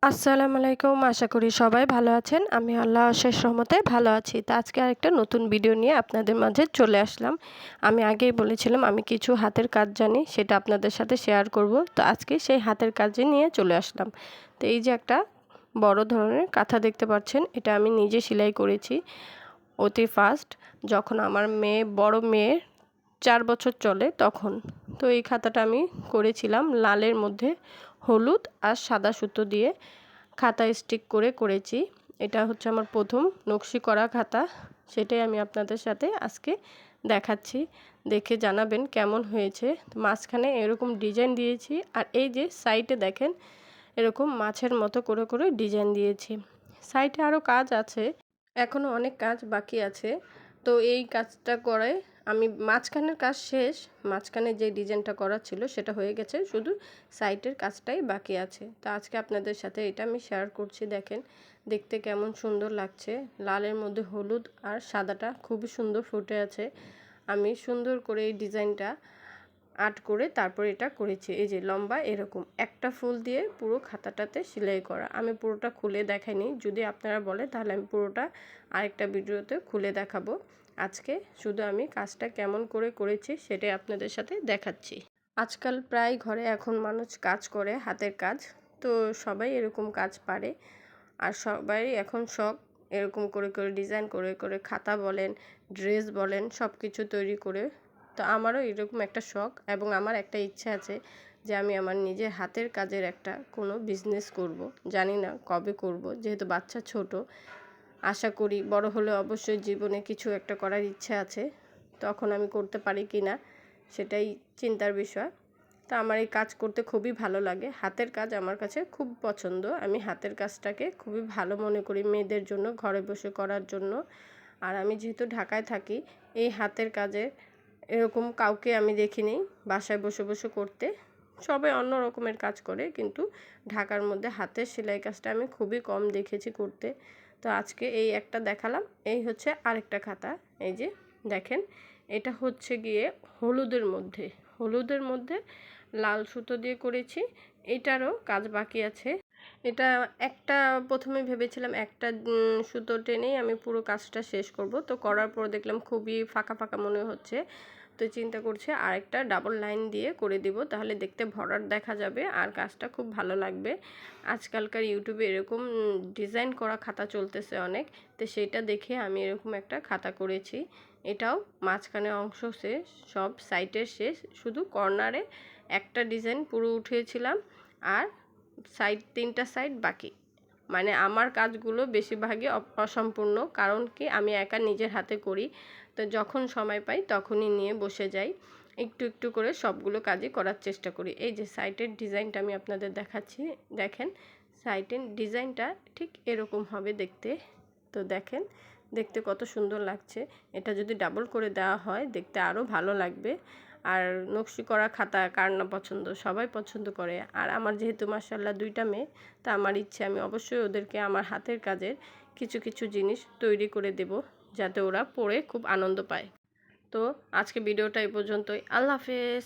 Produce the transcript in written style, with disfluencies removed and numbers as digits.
আসসালামু আলাইকুম। আশা করি সবাই ভালো আছেন। আমি আল্লাহর অশেষ রহমতে ভালো আছি। তো আজকে আরেকটা নতুন ভিডিও নিয়ে আপনাদের মাঝে চলে আসলাম। আমি আগেই বলেছিলাম আমি কিছু হাতের কাজ জানি, সেটা আপনাদের সাথে শেয়ার করব। তো আজকে সেই হাতের কাজই নিয়ে চলে আসলাম। তো এই যে একটা বড় ধরনের কাঁথা দেখতে পাচ্ছেন, এটা আমি নিজে সেলাই করেছি অতি ফাস্ট, যখন আমার বড় মেয়ের 4 বছর চলে তখন। তো এই খাতাটা আমি করেছিলাম লালের মধ্যে হলুদ আর সাদা সুতো দিয়ে খাতা স্টিক করে করেছি। এটা হচ্ছে আমার প্রথম নকশি করা খাতা, সেটাই আমি আপনাদের সাথে আজকে দেখাচ্ছি। দেখে জানাবেন কেমন হয়েছে। মাঝখানে এরকম ডিজাইন দিয়েছি, আর এই যে সাইডে দেখেন এরকম মাছের মতো করে করে ডিজাইন দিয়েছি। সাইডে আরও কাজ আছে, এখনও অনেক কাজ বাকি আছে। তো এই কাজটা করে আমি মাঝখানের কাজ শেষ, মাঝখানে যে ডিজাইনটা করা ছিল সেটা হয়ে গেছে, শুধু সাইডের কাজটাই বাকি আছে। তো আজকে আপনাদের সাথে এটা আমি শেয়ার করছি। দেখেন দেখতে কেমন সুন্দর লাগছে, লালের মধ্যে হলুদ আর সাদাটা খুবই সুন্দর ফুটে আছে। আমি সুন্দর করে এই ডিজাইনটা আর্ট করে তারপর এটা করেছি। এই যে লম্বা এরকম একটা ফুল দিয়ে পুরো খাতাটাতে সেলাই করা। আমি পুরোটা খুলে দেখাইনি, যদি আপনারা বলেন তাহলে আমি পুরোটা আরেকটা ভিডিওতে খুলে দেখাবো। আজকে শুধু আমি কাজটা কেমন করে করেছি সেটাই আপনাদের সাথে দেখাচ্ছি। আজকাল প্রায় ঘরে এখন মানুষ কাজ করে হাতের কাজ, তো সবাই এরকম কাজ পারে। আর সবাই এখন শখ এরকম করে করে ডিজাইন করে করে খাতা বলেন, ড্রেস বলেন, সব কিছু তৈরি করে। তো আমারও এরকম একটা শখ এবং আমার একটা ইচ্ছা আছে যে আমি আমার নিজের হাতের কাজের একটা কোনো বিজনেস করব। জানি না কবে করব, যেহেতু বাচ্চা ছোট। আশা করি বড় হলে অবশ্যই জীবনে কিছু একটা করার ইচ্ছা আছে, তখন আমি করতে পারি কি না সেটাই চিন্তার বিষয়। তো আমার এই কাজ করতে খুবই ভালো লাগে। হাতের কাজ আমার কাছে খুব পছন্দ। আমি হাতের কাজটাকে খুবই ভালো মনে করি মেয়েদের জন্য, ঘরে বসে করার জন্য। আর আমি যেহেতু ঢাকায় থাকি, এই হাতের কাজে এরকম কাউকে আমি দেখিনি বাসায় বসে বসে করতে। সবাই অন্য রকমের কাজ করে, কিন্তু ঢাকার মধ্যে হাতের সেলাই কাজটা আমি খুবই কম দেখেছি করতে। তো আজকে এই একটা দেখালাম। এই হচ্ছে আরেকটা খাতা, এই যে দেখেন এটা হচ্ছে গিয়ে হলুদের মধ্যে লাল সুতো দিয়ে করেছি। এটারও কাজ বাকি আছে। এটা একটা প্রথমে ভেবেছিলাম একটা সুতো টেনেই আমি পুরো কাজটা শেষ করব, তো করার পর দেখলাম খুবই ফাঁকা ফাঁকা মনে হচ্ছে। তো চিন্তা করছি আরেকটা ডাবল লাইন দিয়ে করে দিব, তাহলে দেখতে ভরাট দেখা যাবে আর কাজটা খুব ভালো লাগবে। আজকালকার ইউটিউবে এরকম ডিজাইন করা খাতা চলতেছে অনেক, তো সেটা দেখে আমি এরকম একটা খাতা করেছি। এটাও মাঝখানে অংশ শেষ, সব সাইডের শেষ, শুধু কর্নারে একটা ডিজাইন পুরো উঠিয়েছিলাম আর সাইড 3টা সাইড বাকি। মানে আমার কাজগুলো বেশিরভাগই অসম্পূর্ণ, কারণ কি আমি একা নিজের হাতে করি। তো যখন সময় পাই তখনই নিয়ে বসে যাই, একটু একটু করে সবগুলো কাজই করার চেষ্টা করি। এই যে সাইডের ডিজাইনটা আমি আপনাদের দেখাচ্ছি। দেখেন সাইডের ডিজাইনটা ঠিক এরকম হবে দেখতে। তো দেখেন দেখতে কত সুন্দর লাগছে। এটা যদি ডাবল করে দেওয়া হয় দেখতে আরও ভালো লাগবে। আর নকশি করা খাতা কার না পছন্দ, সবাই পছন্দ করে। আর আমার যেহেতু মাশাআল্লাহ 2টা মেয়ে, তা আমার ইচ্ছে আমি অবশ্যই ওদেরকে আমার হাতের কাজের কিছু কিছু জিনিস তৈরি করে দেব, যাতে ওরা পরে খুব আনন্দ পায়। তো আজকে ভিডিওটা এই পর্যন্তই। আল্লাহ হাফেজ।